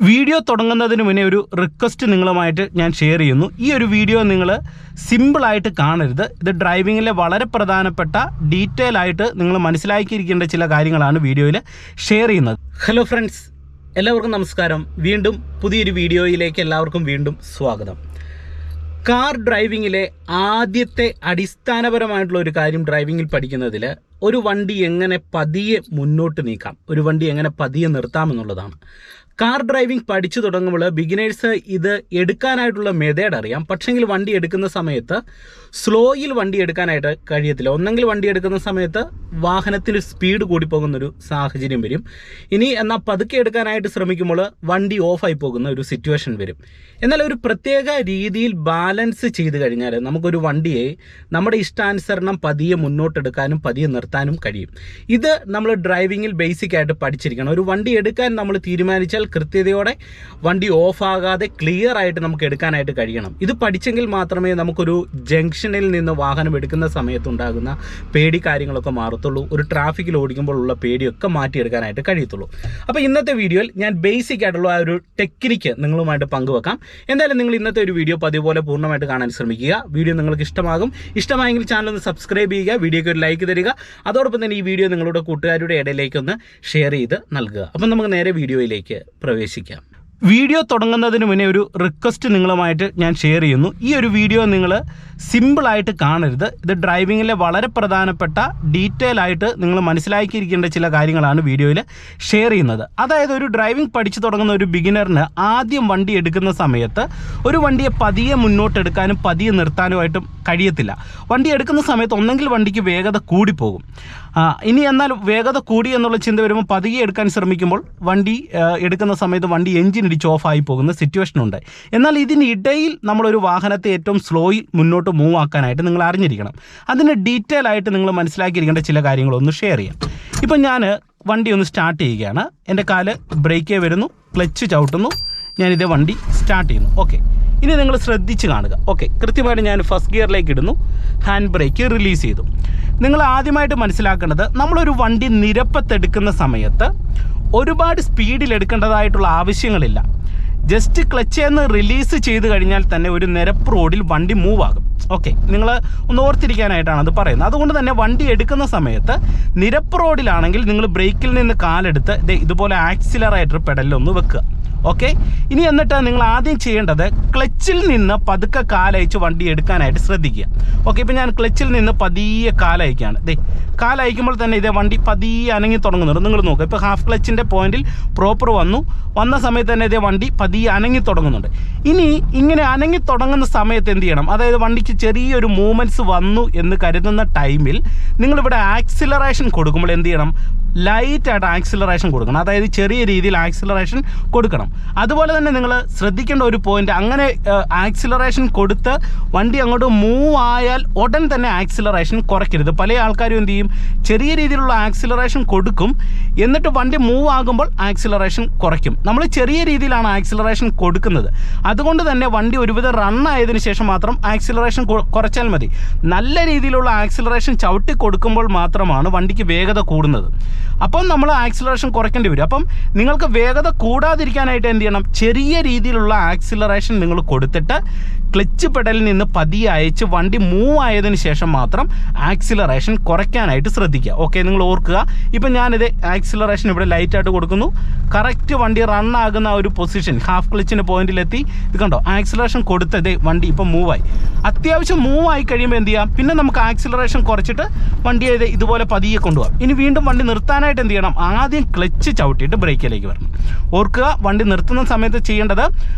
Video തുടങ്ങുന്നതിന് മുന്നേ ഒരു റിക്വസ്റ്റ് നിങ്ങളുമായിട്ട് ഞാൻ ഷെയർ ചെയ്യുന്നു. ഈ ഒരു വീഡിയോ നിങ്ങൾ സിമ്പിളായിട്ട് കാണരുത്. ഇത് ഡ്രൈവിങ്ങിലെ വളരെ പ്രധാനപ്പെട്ട ഡീറ്റെയിൽ ആയിട്ട് നിങ്ങൾ മനസ്സിലാക്കിയിരിക്കേണ്ട ചില കാര്യങ്ങളാണ് വീഡിയോയിൽ ഷെയർ ചെയ്യുന്നത്. ഹലോ ഫ്രണ്ട്സ്, എല്ലാവർക്കും നമസ്കാരം. വീണ്ടും പുതിയൊരു വീഡിയോയിലേക്ക് എല്ലാവർക്കും വീണ്ടും സ്വാഗതം. കാർ ഡ്രൈവിങ്ങിലെ ആദ്യത്തെ അടിസ്ഥാനപരമായിട്ടുള്ള ഒരു കാര്യം ഡ്രൈവിങ്ങിൽ പഠിക്കുന്നതിൽ ഒരു വണ്ടി എങ്ങനെ പതിയെ മുന്നോട്ട് നീക്കാം, ഒരു വണ്ടി എങ്ങനെ പതിയെ നിർത്താമെന്നുള്ളതാണ്. കാർ ഡ്രൈവിംഗ് പഠിച്ചു തുടങ്ങുമ്പോൾ ബിഗിനേഴ്സ് ഇത് എടുക്കാനായിട്ടുള്ള മെത്തേഡ് അറിയാം. പക്ഷെങ്കിൽ വണ്ടി എടുക്കുന്ന സമയത്ത് സ്ലോയിൽ വണ്ടി എടുക്കാനായിട്ട് കഴിയത്തില്ല. ഒന്നെങ്കിൽ വണ്ടി എടുക്കുന്ന സമയത്ത് വാഹനത്തിൽ സ്പീഡ് കൂടിപ്പോകുന്നൊരു സാഹചര്യം വരും. എന്നാൽ പതുക്കെ എടുക്കാനായിട്ട് ശ്രമിക്കുമ്പോൾ വണ്ടി ഓഫായി പോകുന്ന ഒരു സിറ്റുവേഷൻ വരും. എന്നാൽ ഒരു പ്രത്യേക രീതിയിൽ ബാലൻസ് ചെയ്ത് കഴിഞ്ഞാൽ നമുക്കൊരു വണ്ടിയെ നമ്മുടെ ഇഷ്ടാനുസരണം പതിയെ മുന്നോട്ടെടുക്കാനും പതിയെ നിർത്താനും കഴിയും. ഇത് നമ്മൾ ഡ്രൈവിങ്ങിൽ ബേസിക് ആയിട്ട് പഠിച്ചിരിക്കണം. ഒരു വണ്ടി എടുക്കാൻ നമ്മൾ തീരുമാനിച്ചാൽ കൃത്യതയോടെ വണ്ടി ഓഫാകാതെ ക്ലിയർ ആയിട്ട് നമുക്ക് എടുക്കാനായിട്ട് കഴിയണം. ഇത് പഠിച്ചെങ്കിൽ മാത്രമേ നമുക്കൊരു ജംഗ്ഷനിൽ നിന്ന് വാഹനം എടുക്കുന്ന സമയത്തുണ്ടാകുന്ന പേടി കാര്യങ്ങളൊക്കെ മാറത്തുള്ളൂ. ഒരു ട്രാഫിക്കിൽ ഓടിക്കുമ്പോൾ ഉള്ള പേടിയൊക്കെ മാറ്റിയെടുക്കാനായിട്ട് കഴിയത്തുള്ളൂ. അപ്പോൾ ഇന്നത്തെ വീഡിയോയിൽ ഞാൻ ബേസിക് ആയിട്ടുള്ള ആ ഒരു ടെക്നിക്ക് നിങ്ങളുമായിട്ട് പങ്കുവെക്കാം. എന്തായാലും നിങ്ങൾ ഇന്നത്തെ ഒരു വീഡിയോ പതിപോലെ പൂർണ്ണമായിട്ട് കാണാൻ ശ്രമിക്കുക. വീഡിയോ നിങ്ങൾക്ക് ഇഷ്ടമായെങ്കിൽ ചാനൽ ഒന്ന് സബ്സ്ക്രൈബ് ചെയ്യുക, വീഡിയോയ്ക്ക് ഒരു ലൈക്ക് തരിക. അതോടൊപ്പം തന്നെ ഈ വീഡിയോ നിങ്ങളുടെ കൂട്ടുകാരുടെ ഇടയിലേക്കൊന്ന് ഷെയർ ചെയ്ത് നൽകുക. അപ്പം നമുക്ക് നേരെ വീഡിയോയിലേക്ക് പ്രവേശിക്കാം. വീഡിയോ തുടങ്ങുന്നതിന് മുന്നേ ഒരു റിക്വസ്റ്റ് നിങ്ങളുമായിട്ട് ഞാൻ ഷെയർ ചെയ്യുന്നു. ഈ ഒരു വീഡിയോ നിങ്ങൾ സിമ്പിളായിട്ട് കാണരുത്. ഇത് ഡ്രൈവിങ്ങിലെ വളരെ പ്രധാനപ്പെട്ട ഡീറ്റെയിൽ ആയിട്ട് നിങ്ങൾ മനസ്സിലാക്കിയിരിക്കേണ്ട ചില കാര്യങ്ങളാണ് വീഡിയോയിൽ ഷെയർ ചെയ്യുന്നത്. അതായത് ഒരു ഡ്രൈവിംഗ് പഠിച്ചു തുടങ്ങുന്ന ഒരു ബിഗിനറിന് ആദ്യം വണ്ടി എടുക്കുന്ന സമയത്ത് ഒരു വണ്ടിയെ പതിയെ മുന്നോട്ടെടുക്കാനും പതിയെ നിർത്താനുമായിട്ടും കഴിയത്തില്ല. വണ്ടി എടുക്കുന്ന സമയത്ത് ഒന്നെങ്കിൽ വണ്ടിക്ക് വേഗത കൂടിപ്പോകും. എന്നാൽ വേഗത കൂടി എന്നുള്ള ചിന്ത വരുമ്പോൾ പതിയെ എടുക്കാൻ ശ്രമിക്കുമ്പോൾ വണ്ടി എടുക്കുന്ന സമയത്ത് വണ്ടി എഞ്ചിൻ ഇടിച്ച് ഓഫായി പോകുന്ന സിറ്റുവേഷൻ ഉണ്ട്. എന്നാൽ ഇതിനിടയിൽ നമ്മളൊരു വാഹനത്തെ ഏറ്റവും സ്ലോയിൽ മുന്നോട്ട് മൂവ് ആക്കാനായിട്ട് നിങ്ങൾ അറിഞ്ഞിരിക്കണം. അതിന് ഡീറ്റെയിൽ ആയിട്ട് നിങ്ങൾ മനസ്സിലാക്കിയിരിക്കേണ്ട ചില കാര്യങ്ങളൊന്ന് ഷെയർ ചെയ്യാം. ഇപ്പം ഞാൻ വണ്ടി ഒന്ന് സ്റ്റാർട്ട് ചെയ്യുകയാണ്. എൻ്റെ കാല് ബ്രേക്കേ വരുന്നു, ക്ലച്ച് ചവിട്ടുന്നു, ഞാനിതേ വണ്ടി സ്റ്റാർട്ട് ചെയ്യുന്നു. ഓക്കെ, ഇനി നിങ്ങൾ ശ്രദ്ധിച്ച് കാണുക. ഓക്കെ, കൃത്യമായിട്ട് ഞാൻ ഫസ്റ്റ് ഗിയറിലേക്ക് ഇടുന്നു, ഹാൻഡ് ബ്രേക്ക് റിലീസ് ചെയ്തു. നിങ്ങൾ ആദ്യമായിട്ട് മനസ്സിലാക്കേണ്ടത്, നമ്മളൊരു വണ്ടി നിരപ്പത്തെടുക്കുന്ന സമയത്ത് ഒരുപാട് സ്പീഡിൽ എടുക്കേണ്ടതായിട്ടുള്ള ആവശ്യങ്ങളില്ല. ജസ്റ്റ് ക്ലച്ചേന്ന് റിലീസ് ചെയ്ത് കഴിഞ്ഞാൽ തന്നെ ഒരു നിരപ്പ് റോഡിൽ വണ്ടി മൂവ് ആകും. ഓക്കെ, നിങ്ങൾ ഒന്ന് ഓർത്തിരിക്കാനായിട്ടാണ് അത് പറയുന്നത്. അതുകൊണ്ട് തന്നെ വണ്ടി എടുക്കുന്ന സമയത്ത് നിരപ്പ് റോഡിലാണെങ്കിൽ നിങ്ങൾ ബ്രേക്കിൽ നിന്ന് കാലെടുത്ത് ഇതുപോലെ ആക്സിലറേറ്റർ പെഡലിലൊന്ന് വെക്കുക. ഓക്കെ, ഇനി എന്നിട്ട് നിങ്ങൾ ആദ്യം ചെയ്യേണ്ടത് ക്ലച്ചിൽ നിന്ന് പതുക്കെ കാലയച്ച് വണ്ടി എടുക്കാനായിട്ട് ശ്രദ്ധിക്കുക. ഓക്കെ, ഇപ്പം ഞാൻ ക്ലച്ചിൽ നിന്ന് പതിയെ കാലയക്കുകയാണ്. കാലയക്കുമ്പോൾ തന്നെ ഇതേ വണ്ടി പതിയെ അനങ്ങി തുടങ്ങുന്നുണ്ട്. നിങ്ങൾ നോക്കുക, ഇപ്പോൾ ഹാഫ് ക്ലച്ചിൻ്റെ പോയിന്റിൽ പ്രോപ്പർ വന്ന സമയത്ത് തന്നെ ഇതേ വണ്ടി പതിയെ അനങ്ങി തുടങ്ങുന്നുണ്ട്. ഇനി ഇങ്ങനെ അനങ്ങി തുടങ്ങുന്ന സമയത്ത് എന്ത് ചെയ്യണം? അതായത് വണ്ടിക്ക് ചെറിയൊരു മൂവ്മെൻറ്റ്സ് വന്നു എന്ന് കരുതുന്ന ടൈമിൽ നിങ്ങളിവിടെ ആക്സിലറേഷൻ കൊടുക്കുമ്പോൾ എന്ത് ചെയ്യണം? ലൈറ്റായിട്ട് ആക്സിലറേഷൻ കൊടുക്കണം. അതായത് ചെറിയ രീതിയിൽ ആക്സിലറേഷൻ കൊടുക്കണം. അതുപോലെ തന്നെ നിങ്ങൾ ശ്രദ്ധിക്കേണ്ട ഒരു പോയിന്റ്, അങ്ങനെ ആക്സിലറേഷൻ കൊടുത്ത് വണ്ടി അങ്ങോട്ട് മൂവ് ആയാൽ ഉടൻ തന്നെ ആക്സിലറേഷൻ കുറയ്ക്കരുത്. പല ആൾക്കാരും എന്ത് ചെയ്യും? ചെറിയ രീതിയിലുള്ള ആക്സിലറേഷൻ കൊടുക്കും, എന്നിട്ട് വണ്ടി മൂവ് ആകുമ്പോൾ ആക്സിലറേഷൻ കുറയ്ക്കും. നമ്മൾ ചെറിയ രീതിയിലാണ് ആക്സിലറേഷൻ കൊടുക്കുന്നത്. അതുകൊണ്ട് തന്നെ വണ്ടി ഒരുവിധം റണ്ണായതിനു ശേഷം മാത്രം ആക്സിലറേഷൻ കുറച്ചാൽ മതി. നല്ല രീതിയിലുള്ള ആക്സിലറേഷൻ ചവിട്ടി കൊടുക്കുമ്പോൾ മാത്രമാണ് വണ്ടിക്ക് വേഗത കൂടുന്നത്. അപ്പം നമ്മൾ ആക്സിലറേഷൻ കുറയ്ക്കേണ്ടി വരും. അപ്പം നിങ്ങൾക്ക് വേഗത കൂടാതിരിക്കാനായിട്ട് എന്ത് ചെയ്യണം? ചെറിയ രീതിയിലുള്ള ആക്സിലറേഷൻ നിങ്ങൾ കൊടുത്തിട്ട് ക്ലച്ച് പെഡലിൽ നിന്ന് പതിയെ അയച്ച് വണ്ടി മൂവ് ആയതിനു ശേഷം മാത്രം ആക്സിലറേഷൻ കുറയ്ക്കാനായിട്ട് ശ്രദ്ധിക്കുക. ഓക്കെ, നിങ്ങൾ ഓർക്കുക. ഇപ്പം ഞാനിത് ആക്സിലറേഷൻ ഇവിടെ ലൈറ്റായിട്ട് കൊടുക്കുന്നു. കറക്റ്റ് വണ്ടി റണ്ണാകുന്ന ഒരു പൊസിഷൻ ഹാഫ് ക്ലച്ചിൻ്റെ പോയിന്റിലെത്തി. ഇത് കണ്ടോ, ആക്സിലറേഷൻ കൊടുത്തത് വണ്ടി ഇപ്പം മൂവായി. അത്യാവശ്യം മൂവ് ആയി കഴിയുമ്പോൾ എന്ത് ചെയ്യാം? പിന്നെ നമുക്ക് ആക്സിലറേഷൻ കുറച്ചിട്ട് വണ്ടിയെ ഇതുപോലെ പതിയെ കൊണ്ടുപോകാം. ഇനി വീണ്ടും വണ്ടി നിർത്താനായിട്ട് എന്ത് ചെയ്യണം? ആദ്യം ക്ലച്ച് ചവിട്ടിയിട്ട് ബ്രേക്കിലേക്ക് വരണം. ഓർക്കുക, വണ്ടി നിർത്തുന്ന സമയത്ത് ചെയ്യേണ്ടത്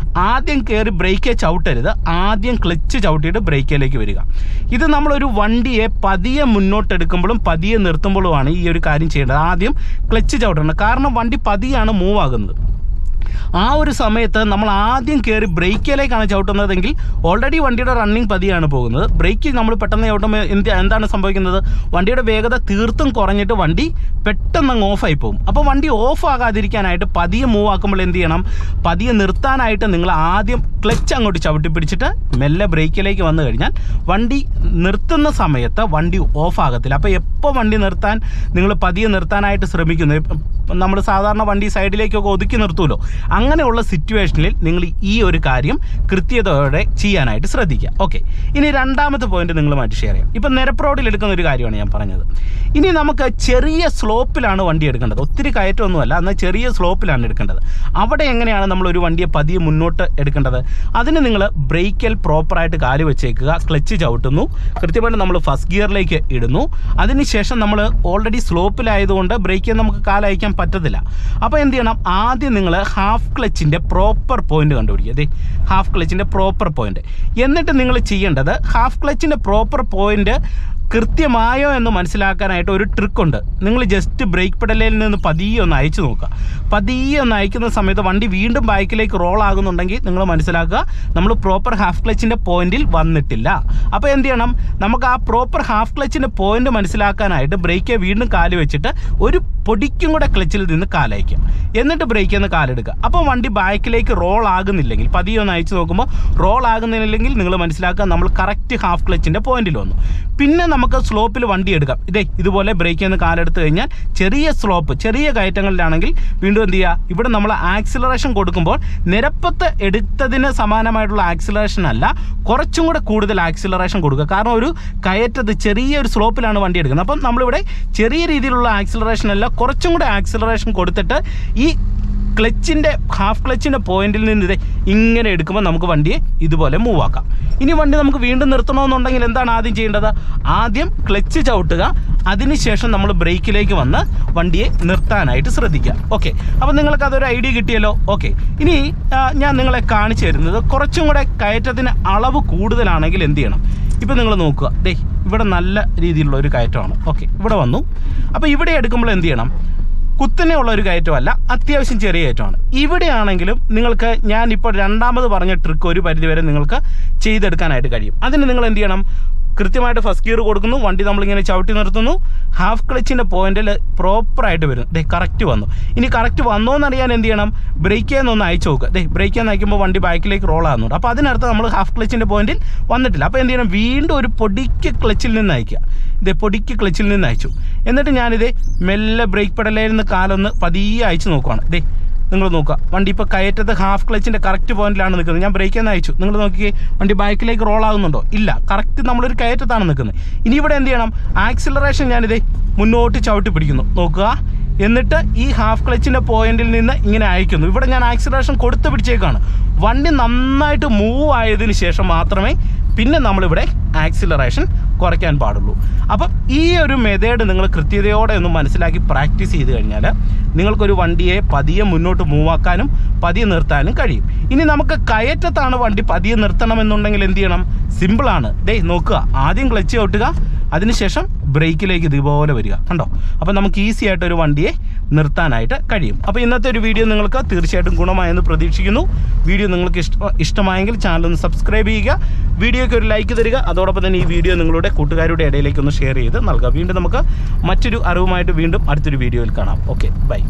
ആദ്യം കയറി ബ്രേക്കേ ചവിട്ടരുത്, ആദ്യം ക്ലച്ച് ചവിട്ടിയിട്ട് ബ്രേക്കിലേക്ക് വരിക. ഇത് നമ്മളൊരു വണ്ടിയെ പതിയെ മുന്നോട്ടെടുക്കുമ്പോഴും പതിയെ നിർത്തുമ്പോഴുമാണ് ഈ ഒരു കാര്യം ചെയ്യേണ്ടത്. ആദ്യം ക്ലച്ച് ചവിട്ടണം, കാരണം വണ്ടി പതിയാണ് മൂവ് ആകുന്നത്. ആ ഒരു സമയത്ത് നമ്മൾ ആദ്യം കയറി ബ്രേക്കിലേക്കാണ് ചവിട്ടുന്നതെങ്കിൽ ഓൾറെഡി വണ്ടിയുടെ റണ്ണിങ് പതിയാണ് പോകുന്നത്. ബ്രേക്ക് നമ്മൾ പെട്ടെന്ന് ചവിട്ടുമ്പോൾ എന്താണ് സംഭവിക്കുന്നത്? വണ്ടിയുടെ വേഗത തീർത്തും കുറഞ്ഞിട്ട് വണ്ടി പെട്ടെന്ന് അങ്ങ് ഓഫായി പോകും. അപ്പോൾ വണ്ടി ഓഫ് ആകാതിരിക്കാനായിട്ട് പതിയെ മൂവ് ആക്കുമ്പോൾ എന്ത് ചെയ്യണം? പതിയെ നിർത്താനായിട്ട് നിങ്ങൾ ആദ്യം ക്ലച്ച് അങ്ങോട്ട് ചവിട്ടി പിടിച്ചിട്ട് മെല്ലെ ബ്രേക്കിലേക്ക് വന്നു കഴിഞ്ഞാൽ വണ്ടി നിർത്തുന്ന സമയത്ത് വണ്ടി ഓഫ് ആകത്തില്ല. അപ്പോൾ എപ്പോൾ വണ്ടി നിർത്താൻ നിങ്ങൾ പതിയെ നിർത്താനായിട്ട് ശ്രമിക്കുന്നു, നമ്മൾ സാധാരണ വണ്ടി സൈഡിലേക്കൊക്കെ ഒതുക്കി നിർത്തുമല്ലോ, അങ്ങനെയുള്ള സിറ്റുവേഷനിൽ നിങ്ങൾ ഈ ഒരു കാര്യം കൃത്യതയോടെ ചെയ്യാനായിട്ട് ശ്രദ്ധിക്കുക. ഓക്കെ, ഇനി രണ്ടാമത്തെ പോയിന്റ് നിങ്ങളുമായിട്ട് ഷെയർ ചെയ്യാം. ഇപ്പം നിരപ്പ് റോഡിൽ എടുക്കുന്ന ഒരു കാര്യമാണ് ഞാൻ പറഞ്ഞത്. ഇനി നമുക്ക് ചെറിയ സ്ലോപ്പിലാണ് വണ്ടി എടുക്കേണ്ടത്, ഒത്തിരി കയറ്റമൊന്നുമല്ല, എന്നാൽ ചെറിയ സ്ലോപ്പിലാണ് എടുക്കേണ്ടത്. അവിടെ എങ്ങനെയാണ് നമ്മളൊരു വണ്ടിയെ പതിയെ മുന്നോട്ട് എടുക്കേണ്ടത്? അതിന് നിങ്ങൾ ബ്രേക്കിൽ പ്രോപ്പറായിട്ട് കാല് വെച്ചേക്കുക, ക്ലച്ച് ചവിട്ടുന്നു, കൃത്യമായിട്ട് നമ്മൾ ഫസ്റ്റ് ഗിയറിലേക്ക് ഇടുന്നു. അതിനുശേഷം നമ്മൾ ഓൾറെഡി സ്ലോപ്പിലായതുകൊണ്ട് ബ്രേക്കിൽ നമുക്ക് കാലയക്കാൻ പറ്റത്തില്ല. അപ്പോൾ എന്ത് ചെയ്യണം? ആദ്യം നിങ്ങൾ ഹാഫ് ക്ലച്ചിൻ്റെ പ്രോപ്പർ പോയിന്റ് കണ്ടുപിടിക്കുക. അതെ, ഹാഫ് ക്ലച്ചിൻ്റെ പ്രോപ്പർ പോയിന്റ്. എന്നിട്ട് നിങ്ങൾ ചെയ്യേണ്ടത് ഹാഫ് ക്ലച്ചിൻ്റെ പ്രോപ്പർ പോയിന്റ് കൃത്യമായോ എന്ന് മനസ്സിലാക്കാനായിട്ട് ഒരു ട്രിക്കുണ്ട്. നിങ്ങൾ ജസ്റ്റ് ബ്രേക്ക് പെഡലിൽ നിന്ന് പതിയെ ഒന്ന് അയച്ചു നോക്കുക. പതിയെ ഒന്ന് അയക്കുന്ന സമയത്ത് വണ്ടി വീണ്ടും ബാക്കിലേക്ക് റോൾ ആകുന്നുണ്ടെങ്കിൽ നിങ്ങൾ മനസ്സിലാക്കുക നമ്മൾ പ്രോപ്പർ ഹാഫ് ക്ലച്ചിൻ്റെ പോയിന്റിൽ വന്നിട്ടില്ല. അപ്പോൾ എന്ത് ചെയ്യണം? നമുക്ക് ആ പ്രോപ്പർ ഹാഫ് ക്ലച്ചിൻ്റെ പോയിന്റ് മനസ്സിലാക്കാനായിട്ട് ബ്രേക്ക് വീണ്ടും കാല് വെച്ചിട്ട് ഒരു പൊടിക്കും കൂടെ ക്ലച്ചിൽ നിന്ന് കാലയക്കുക, എന്നിട്ട് ബ്രേക്കിൽ നിന്ന് കാലെടുക്കുക. അപ്പോൾ വണ്ടി ബാക്കിലേക്ക് റോൾ ആകുന്നില്ലെങ്കിൽ, പതിയെ ഒന്ന് അയച്ചു നോക്കുമ്പോൾ റോൾ ആകുന്നില്ലെങ്കിൽ നിങ്ങൾ മനസ്സിലാക്കുക നമ്മൾ കറക്റ്റ് ഹാഫ് ക്ലച്ചിൻ്റെ പോയിന്റിൽ വന്നു. പിന്നെ നമുക്ക് സ്ലോപ്പിൽ വണ്ടി എടുക്കാം. ഇതുപോലെ ബ്രേക്കിൽ നിന്ന് കാലെടുത്ത് കഴിഞ്ഞാൽ ചെറിയ സ്ലോപ്പ്, ചെറിയ കയറ്റങ്ങളിലാണെങ്കിൽ വീണ്ടും എന്ത് ചെയ്യുക? ഇവിടെ നമ്മൾ ആക്സിലറേഷൻ കൊടുക്കുമ്പോൾ നിരപ്പത്ത് എടുത്തതിന് സമാനമായിട്ടുള്ള ആക്സിലറേഷൻ അല്ല, കുറച്ചും കൂടെ കൂടുതൽ ആക്സിലറേഷൻ കൊടുക്കുക. കാരണം ഒരു കയറ്റത്ത് ചെറിയൊരു സ്ലോപ്പിലാണ് വണ്ടി എടുക്കുന്നത്. അപ്പം നമ്മളിവിടെ ചെറിയ രീതിയിലുള്ള ആക്സിലറേഷൻ അല്ല, കുറച്ചും കൂടെ ആക്സിലറേഷൻ കൊടുത്തിട്ട് ഈ ക്ലച്ചിൻ്റെ ഹാഫ് ക്ലച്ചിൻ്റെ പോയിന്റിൽ നിന്ന് ഇങ്ങനെ എടുക്കുമ്പോൾ നമുക്ക് വണ്ടിയെ ഇതുപോലെ മൂവ് ആക്കാം. ഇനി വണ്ടി നമുക്ക് വീണ്ടും നിർത്തണമെന്നുണ്ടെങ്കിൽ എന്താണ് ആദ്യം ചെയ്യേണ്ടത്? ആദ്യം ക്ലച്ച് ചവിട്ടുക, അതിനുശേഷം നമ്മൾ ബ്രേക്കിലേക്ക് വന്ന് വണ്ടിയെ നിർത്താനായിട്ട് ശ്രദ്ധിക്കുക. ഓക്കെ, അപ്പോൾ നിങ്ങൾക്ക് അതൊരു ഐഡിയ കിട്ടിയല്ലോ. ഓക്കെ, ഇനി ഞാൻ നിങ്ങളെ കാണിച്ചു തരുന്നത് കുറച്ചും കൂടെ കയറ്റത്തിന് അളവ് കൂടുതലാണെങ്കിൽ എന്ത് ചെയ്യണം? ഇപ്പം നിങ്ങൾ നോക്കുക, ഇവിടെ നല്ല രീതിയിലുള്ള ഒരു കയറ്റമാണ്. ഓക്കെ, ഇവിടെ വന്നു. അപ്പോൾ ഇവിടെ എടുക്കുമ്പോൾ എന്ത് ചെയ്യണം? കുത്തനെ ഉള്ള ഒരു കയറ്റമല്ല, അത്യാവശ്യം ചെറിയ കയറ്റമാണ്. ഇവിടെയാണെങ്കിലും നിങ്ങൾക്ക് ഞാനിപ്പോൾ രണ്ടാമത് പറഞ്ഞ ട്രിക്ക് ഒരു പരിധിവരെ നിങ്ങൾക്ക് ചെയ്തെടുക്കാനായിട്ട് കഴിയും. അതിന് നിങ്ങൾ എന്ത് ചെയ്യണം? കൃത്യമായിട്ട് ഫസ്റ്റ് ഗിയർ കൊടുക്കുന്നു, വണ്ടി നമ്മളിങ്ങനെ ചവിട്ടി നിർത്തുന്നു, ഹാഫ് ക്ലച്ചിൻ്റെ പോയിന്റിൽ പ്രോപ്പറായിട്ട് വരും. കറക്റ്റ് വന്നു. ഇനി കറക്റ്റ് വന്നോ എന്നറിയാൻ എന്ത് ചെയ്യണം? ബ്രേക്കിൽ നിന്നൊന്ന് അയച്ചു നോക്കുക. ബ്രേക്കിൽ നിന്ന് അയക്കുമ്പോൾ വണ്ടി ബാക്കിലേക്ക് റോൾ ആകുന്നുണ്ട്. അപ്പോൾ അതിനർത്ഥം നമ്മൾ ഹാഫ് ക്ലച്ചിൻ്റെ പോയിന്റിൽ വന്നിട്ടില്ല. അപ്പോൾ എന്ത് ചെയ്യണം? വീണ്ടും ഒരു പൊടിക്ക് ക്ലച്ചിൽ നിന്ന് അയക്കുക. പൊടിക്ക് ക്ലച്ചിൽ നിന്ന് അയച്ചു. എന്നിട്ട് ഞാനിത് മെല്ലെ ബ്രേക്ക് പെഡലിൽ നിന്ന് കാലൊന്ന് പതിയെ അയച്ചു നോക്കുവാണ്. നിങ്ങൾ നോക്കുക, വണ്ടി ഇപ്പോൾ കയറ്റത്ത് ഹാഫ് ക്ലച്ചിൻ്റെ കറക്റ്റ് പോയിന്റിലാണ് നിൽക്കുന്നത്. ഞാൻ ബ്രേക്കിൽ നിന്ന് അയച്ചു, നിങ്ങൾ നോക്കിയേ വണ്ടി ബാക്കിലേക്ക് റോൾ ആകുന്നുണ്ടോ? ഇല്ല, കറക്റ്റ് നമ്മളൊരു കയറ്റത്താണ് നിൽക്കുന്നത്. ഇനി ഇവിടെ എന്ത് ചെയ്യണം? ആക്സിലറേഷൻ ഞാനിത് മുന്നോട്ട് ചവിട്ടി പിടിക്കുന്നു, നോക്കുക. എന്നിട്ട് ഈ ഹാഫ് ക്ലച്ചിൻ്റെ പോയിന്റിൽ നിന്ന് ഇങ്ങനെ അയക്കുന്നു. ഇവിടെ ഞാൻ ആക്സിലറേഷൻ കൊടുത്ത് പിടിച്ചേക്കാണ്. വണ്ടി നന്നായിട്ട് മൂവ് ആയതിനു ശേഷം മാത്രമേ പിന്നെ നമ്മളിവിടെ ആക്സിലറേഷൻ കുറയ്ക്കാൻ പാടുള്ളൂ. അപ്പം ഈ ഒരു മെത്തേഡ് നിങ്ങൾ കൃത്യതയോടെ ഒന്ന് മനസ്സിലാക്കി പ്രാക്ടീസ് ചെയ്ത് കഴിഞ്ഞാൽ നിങ്ങൾക്കൊരു വണ്ടിയെ പതിയെ മുന്നോട്ട് മൂവാക്കാനും പതിയെ നിർത്താനും കഴിയും. ഇനി നമുക്ക് കയറ്റത്താണ് വണ്ടി പതിയെ നിർത്തണമെന്നുണ്ടെങ്കിൽ എന്ത് ചെയ്യണം? സിമ്പിളാണ്. നോക്കുക, ആദ്യം ക്ലച്ച് ചവിട്ടുക, അതിനുശേഷം ബ്രേക്കിലേക്ക് ഇതുപോലെ വരിക. കണ്ടോ? അപ്പോൾ നമുക്ക് ഈസി ആയിട്ട് ഒരു വണ്ടിയെ നിർത്താനായിട്ട് കഴിയും. അപ്പോൾ ഇന്നത്തെ ഒരു വീഡിയോ നിങ്ങൾക്ക് തീർച്ചയായിട്ടും ഗുണമായെന്ന് പ്രതീക്ഷിക്കുന്നു. വീഡിയോ നിങ്ങൾക്ക് ഇഷ്ടമായെങ്കിൽ ചാനൽ ഒന്ന് സബ്സ്ക്രൈബ് ചെയ്യുക, വീഡിയോയ്ക്ക് ഒരു ലൈക്ക് തരിക. അതോടൊപ്പം തന്നെ ഈ വീഡിയോ നിങ്ങളുടെ കൂട്ടുകാരുടെ ഇടയിലേക്ക് ഒന്ന് ഷെയർ ചെയ്ത് നൽകുക. വീണ്ടും നമുക്ക് മറ്റൊരു അറിവുമായിട്ട് വീണ്ടും അടുത്തൊരു വീഡിയോയിൽ കാണാം. Okay, by.